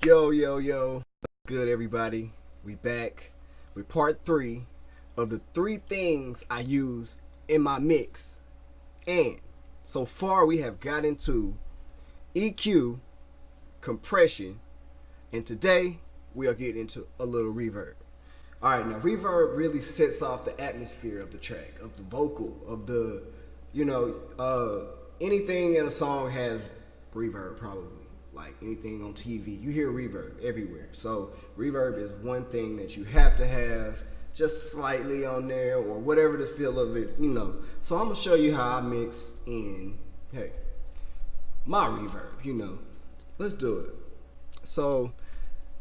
Yo, good everybody. We back with part 3 of the 3 things I use in my mix. And so far we have got into EQ, compression, and today we are getting into a little reverb. Alright, now reverb really sets off the atmosphere of the track, of the vocal, of the, anything in a song has reverb probably. Like anything on TV, you hear reverb everywhere. So reverb is one thing that you have to have just slightly on there or whatever the feel of it, So I'm gonna show you how I mix in, my reverb, Let's do it. So,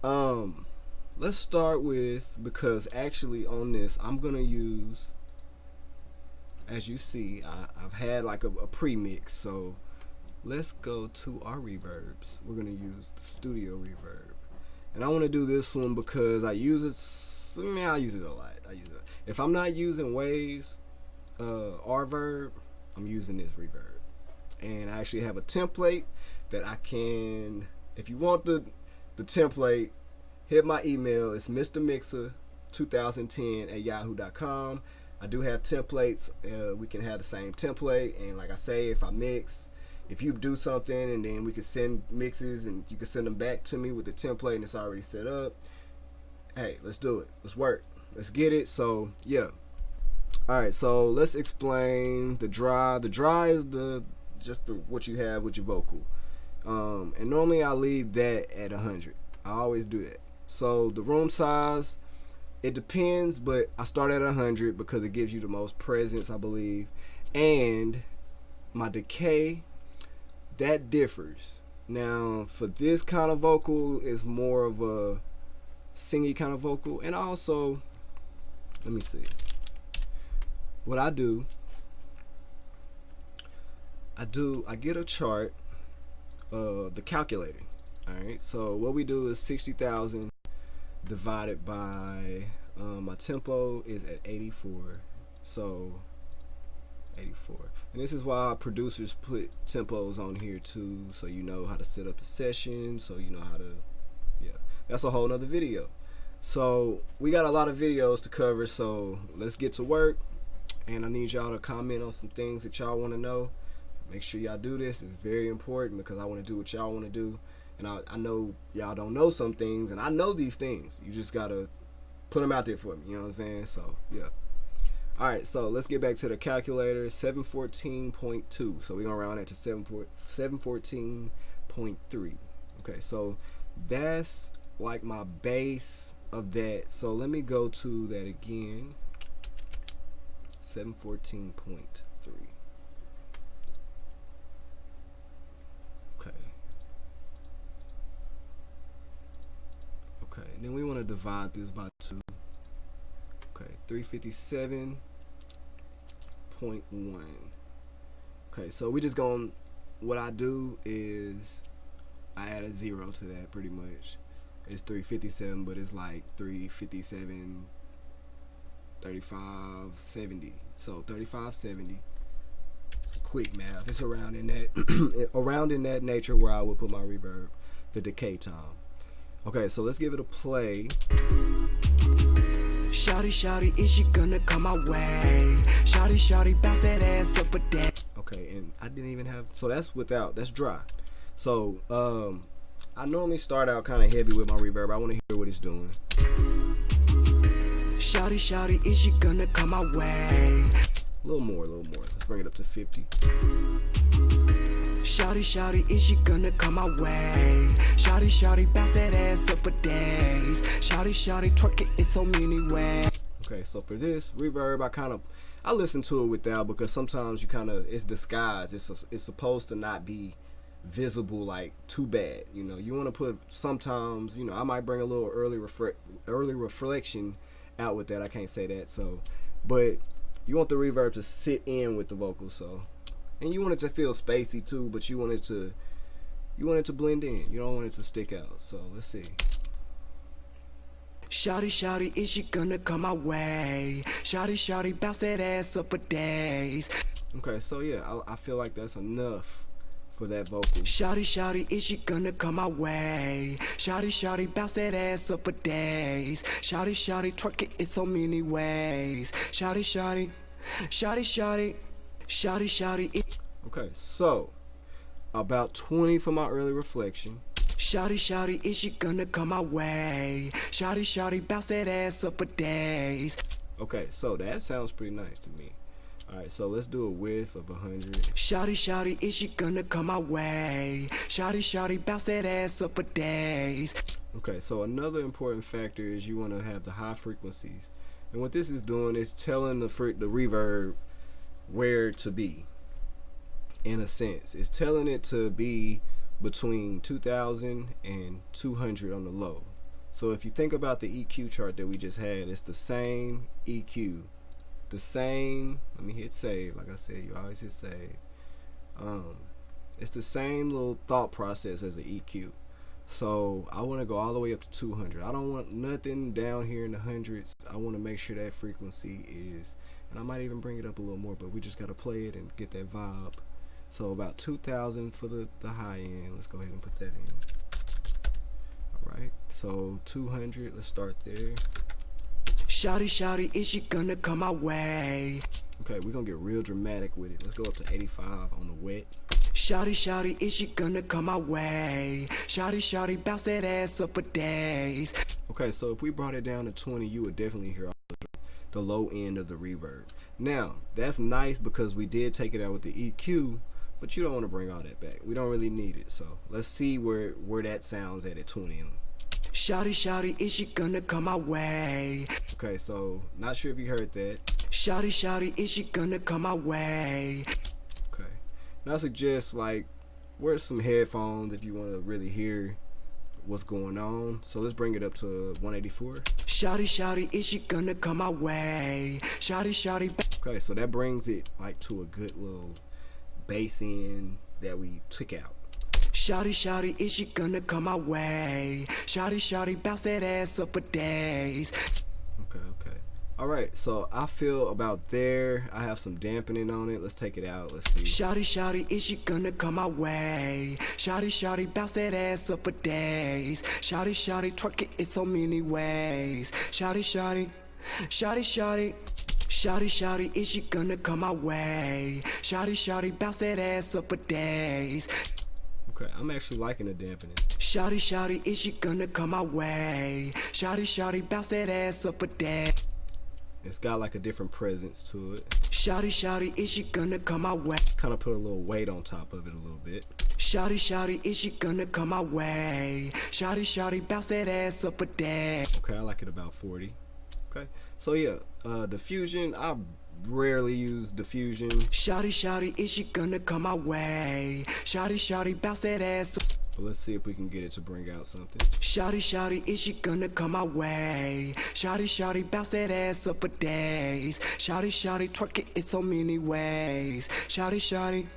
let's start with, because actually on this, I'm gonna use, as you see, I've had like a pre-mix, so let's go to our reverbs. We're gonna use the studio reverb, and I want to do this one because I use it. I use it a lot. If I'm not using Waves, reverb, I'm using this reverb, and I actually have a template that I can. If you want the template, hit my email. It's mrmixa2010@yahoo.com. I do have templates. We can have the same template, and like I say, if I mix. If you do something and then we can send mixes and you can send them back to me with the template and it's already set up. Hey, let's do it. Let's work. Let's get it. So yeah. Alright, so let's explain the dry. The dry is what you have with your vocal. And normally I leave that at 100. I always do that. So the room size, it depends, but I start at 100 because it gives you the most presence, I believe. And my decay, that differs. Now for this kind of vocal is more of a singy kind of vocal. And also, let me see what I get a chart, the calculator. Alright, so what we do is 60,000 divided by my tempo is at 84, so 84. And this is why producers put tempos on here too, so you know how to set up the session, so you know how to, that's a whole nother video. So we got a lot of videos to cover, so let's get to work. And I need y'all to comment on some things that y'all want to know. Make sure y'all do this. It's very important because I want to do what y'all want to do, and I know y'all don't know some things, and I know these things. You just gotta put them out there for me, you know what I'm saying? So yeah. Alright, so let's get back to the calculator. 714.2. So we're gonna round that to 714.3. Okay, so that's like my base of that. So let me go to that again. 714.3. Okay, and then we want to divide this by 2. Okay, 357.1. Okay, so we just going, what I do is I add a 0 to that pretty much. It's 357, but it's like 357, 3570. So 3570. It's quick math. It's around in that nature where I would put my reverb, the decay time. Okay, so let's give it a play. Shawty, is she gonna come my way? Shawty, bounce that ass up a day. Okay, and I didn't even have, so that's dry. So, I normally start out kind of heavy with my reverb. I want to hear what it's doing. Shawty, is she gonna come my way? A little more. Let's bring it up to 50. Shawty, is she gonna come my way? Shawty, bounce that ass up a days. Shawty, twerk it in so many ways. Okay, so for this reverb, I listen to it without, because sometimes it's disguised. It's supposed to not be visible like too bad. You want to put, sometimes, I might bring a little early reflection out with that. I can't say that. So, but you want the reverb to sit in with the vocal. So. And you want it to feel spacey too, but you want it to blend in. You don't want it to stick out. So let's see. Shawty, is she gonna come my way? Shawty, bounce that ass up for days. Okay, so yeah, I feel like that's enough for that vocal. Shawty, shawty, is she gonna come my way? Shawty, shawty, bounce that ass up for days. Shawty, shawty, twerk it in so many ways. Shawty, shawty, shawty, shawty, shawty, shawty. Okay, so about 20 for my early reflection. Shawty, shawty, is she gonna come my way? Shawty, shawty, bounce that ass up for days. Okay, so that sounds pretty nice to me. Alright, so let's do a width of 100. Shawty, shawty, is she gonna come my way? Shawty, shawty, bounce that ass up for days. Okay, so another important factor is you want to have the high frequencies. And what this is doing is telling the reverb where to be. In a sense, it's telling it to be between 2000 and 200 on the low. So if you think about the EQ chart that we just had, it's the same EQ, the same, let me hit save, like I said, you always hit save. It's the same little thought process as the EQ. So I want to go all the way up to 200. I don't want nothing down here in the hundreds. I want to make sure that frequency is, and I might even bring it up a little more, but we just got to play it and get that vibe. So about 2000 for the high end. Let's go ahead and put that in. Alright, so 200, let's start there. Shawty, shawty, is she gonna come my way? Okay, we're gonna get real dramatic with it. Let's go up to 85 on the wet. Shawty, shawty, is she gonna come my way? Shawty, shawty, bounce that ass up for days. Okay, so if we brought it down to 20, you would definitely hear the low end of the reverb. Now, that's nice because we did take it out with the EQ, but you don't want to bring all that back. We don't really need it. So let's see where that sounds at 20. Shawty, shawty, is she gonna come my way? Okay, so not sure if you heard that. Shawty, shawty, is she gonna come my way? Okay, now I suggest like wear some headphones if you want to really hear what's going on. So let's bring it up to 184. Shawty, shawty, is she gonna come my way? Shawty, shawty. Okay, so that brings it like to a good little bass end that we took out. Shawty, shawty, is she gonna come my way? Shawty, shawty, bounce that ass up for days. Okay. Alright, so I feel about there. I have some dampening on it. Let's take it out. Let's see. Shawty, shawty, is she gonna come my way? Shawty, shawty, bounce that ass up for days. Shawty, shawty, twerk it in so many ways. Shawty, shawty, shawty, shawty. Shawty, shawty, is she gonna come my way? Shawty, shawty, bounce that ass up for days. Okay, I'm actually liking the dampening. Shawty, shawty, is she gonna come my way? Shawty, shawty, bounce that ass up for days. It's got like a different presence to it. Shawty, shawty, is she gonna come my way? Kind of put a little weight on top of it a little bit. Shawty, shawty, is she gonna come my way? Shawty, shawty, bounce that ass up for days. Okay, I like it about 40. Okay, so yeah, diffusion, I rarely use diffusion. Shawty, shawty, is she gonna come my way? Shawty, shawty, bounce that ass up. But let's see if we can get it to bring out something. Shawty, shawty, is she gonna come my way? Shawty, shawty, bounce that ass up for days. Shawty, shawty, twerk it in so many ways. Shawty, shawty,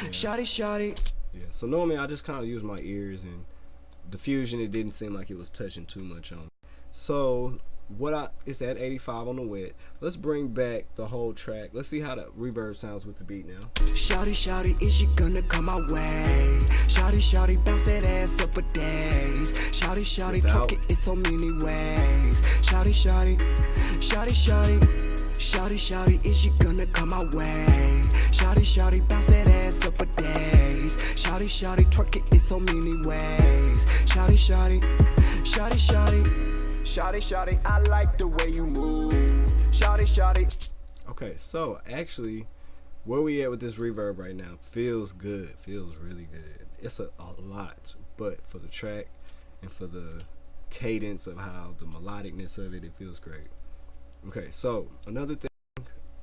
shawty, shawty. Yeah, so normally I just kind of use my ears, and diffusion, it didn't seem like it was touching too much on it. So it's at 85 on the wet. Let's bring back the whole track. Let's see how the reverb sounds with the beat now. Shawty, shawty, is she gonna come my way? Shawty, shawty, bounce that ass up for days. Shawty, shawty, twerk it in so many ways. Shawty, shawty, shawty, shawty. Shawty, shawty, is she gonna come my way? Shawty, shawty, bounce that ass up for days. Shawty, shawty, twerk it in so many ways. Shawty, shawty, shawty, shawty. Shawty, shawty, I like the way you move. Shawty, shawty. Okay, so actually, where we at with this reverb right now feels good. Feels really good. It's a lot, but for the track and for the cadence of how the melodicness of it, it feels great. Okay, so another thing.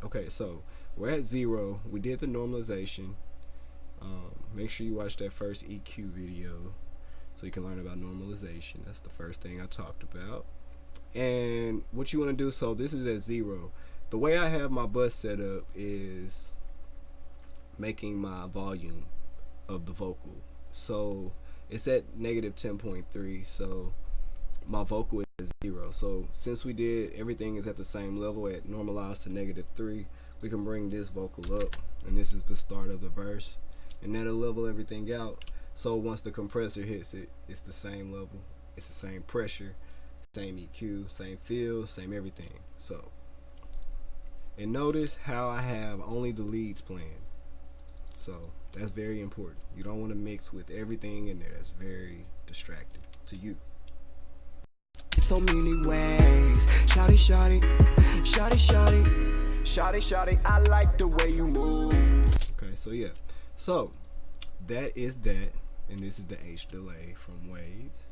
Okay, so we're at 0. We did the normalization. Make sure you watch that first EQ video so you can learn about normalization. That's the first thing I talked about. And what you want to do, so this is at 0. The way I have my bus set up is making my volume of the vocal. So it's at negative 10.3, so my vocal is at 0. So since we did everything is at the same level at normalized to -3, we can bring this vocal up, and this is the start of the verse. and that'll level everything out. So once the compressor hits it, it's the same level, it's the same pressure, same EQ, same feel, same everything. So, and notice how I have only the leads playing. So that's very important. You don't want to mix with everything in there. That's very distracting to you. So many ways. Shawty, shawty, shawty, shawty, shawty, shawty, I like the way you move. Okay, so yeah. So that is that, and this is the H delay from Waves.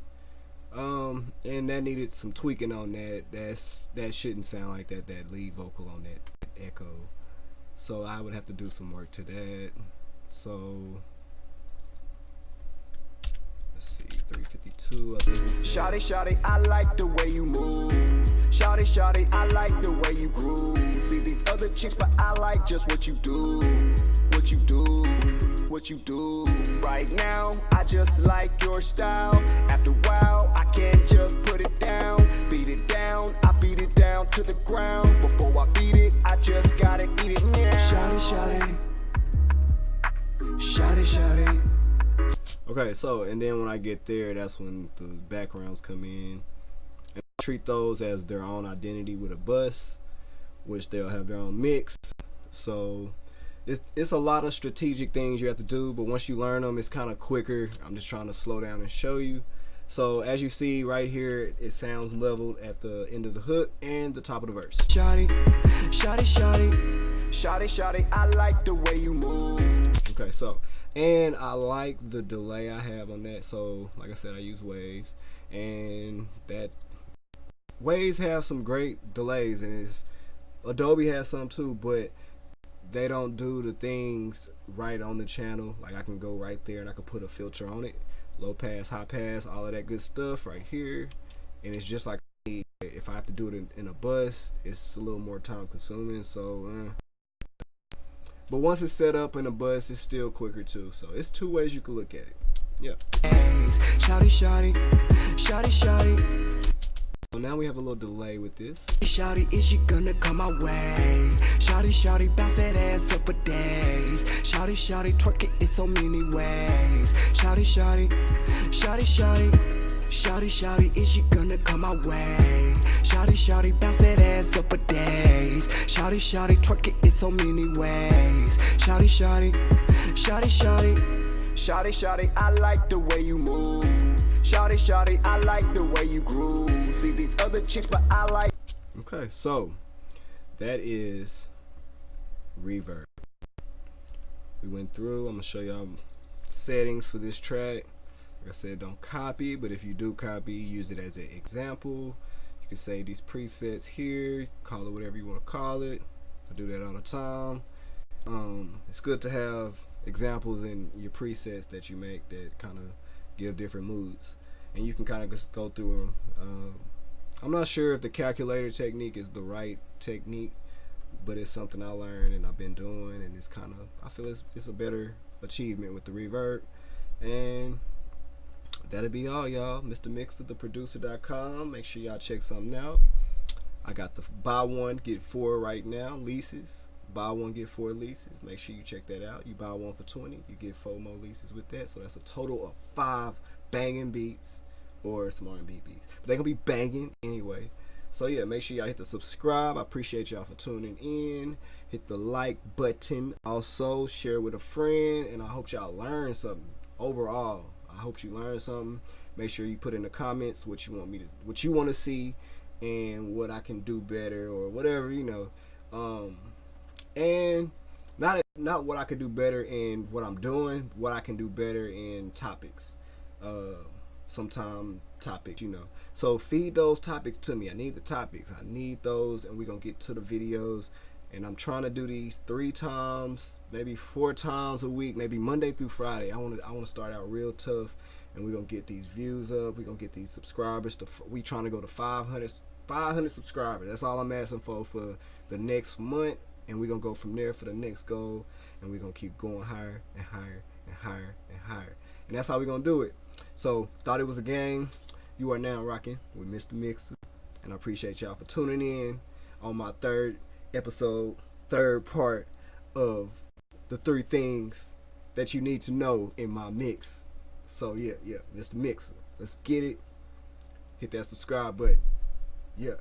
And that needed some tweaking on that. That shouldn't sound like that lead vocal on that echo. So I would have to do some work to that. So let's see, 352. I think Shawty, shawty, I like the way you move. Shawty, shawty, I like the way you groove. See these other chicks, but I like just what you do. What you do, what you do. Right now, I just like your style. After a while, I can't just put it down. Beat it down, I beat it down to the ground. Before I beat it, I just gotta eat it now. Shawty, shawty, shawty, shawty. okay, so and then when I get there, that's when the backgrounds come in. And I treat those as their own identity with a bus, which they'll have their own mix. So it's a lot of strategic things you have to do, but once you learn them, it's kind of quicker. I'm just trying to slow down and show you. So as you see right here, it sounds leveled at the end of the hook and the top of the verse. Shawty, shawty, shawty, shawty, shawty, I like the way you move. Okay, so, and I like the delay I have on that. So like I said, I use Waves, and that Waves have some great delays, and it's Adobe has some too, but they don't do the things right on the channel. Like I can go right there and I can put a filter on it, low pass, high pass, all of that good stuff right here. And it's just like if I have to do it in a bus, it's a little more time consuming. So but once it's set up in a bus, it's still quicker too. So it's two ways you can look at it. Yeah. Shawty, shawty, shawty, shawty. So now we have a little delay with this. Shawty, is she gonna come my way? Shawty, shawty, bounce that ass up for days. Shawty, shawty, twerk it in so many ways. Shawty, shawty, shawty, shawty, shawty, shawty, is she gonna come my way? Shawty, shawty, bounce that ass up for days. Shawty, shawty, twerk it in so many ways. Shawty, shawty, shawty, shawty. Shawty, shawty, I like the way you move. Shawty, shawty, I like the way you groove. See these other chicks, but I like. Okay, so that is reverb. We went through. I'm gonna show y'all settings for this track. Like I said, don't copy, but if you do copy, use it as an example. You can save these presets here, call it whatever you want to call it. I do that all the time. It's good to have examples in your presets that you make that kind of give different moods, and you can kind of just go through them. I'm not sure if the calculator technique is the right technique, but it's something I learned and I've been doing, and it's kind of, I feel it's a better achievement with the reverb. And that'll be all, y'all. Mr. Mixa, theproducer.com. Make sure y'all check something out. I got the buy one get four right now leases. Buy one get four leases. Make sure you check that out. You buy one for 20, you get 4 more leases with that. So that's a total of 5 banging beats, or some R&B beats, but they're gonna be banging anyway. So yeah, make sure y'all hit the subscribe. I appreciate y'all for tuning in. Hit the like button. Also share with a friend, and I hope y'all learn something. Overall, I hope you learn something. Make sure you put in the comments what you want to see, and what I can do better, or whatever, you know. And not what I could do better in what I'm doing, what I can do better in topics. Sometime topics, you know. So feed those topics to me. I need the topics. I need those, and we're gonna get to the videos. And I'm trying to do these 3 times, maybe 4 times a week, maybe Monday through Friday. I want to start out real tough, and we're gonna get these views up. We're gonna get these subscribers. We trying to go to 500 subscribers. That's all I'm asking for the next month. And we're gonna go from there for the next goal, and we're gonna keep going higher and higher and higher and higher, and that's how we're gonna do it. So thought it was a game. You are now rocking with Mr. Mixa, and I appreciate y'all for tuning in on my 3rd episode, 3rd part of the 3 things that you need to know in my mix. So yeah, Mr. Mixer. Let's get it. Hit that subscribe button. Yeah.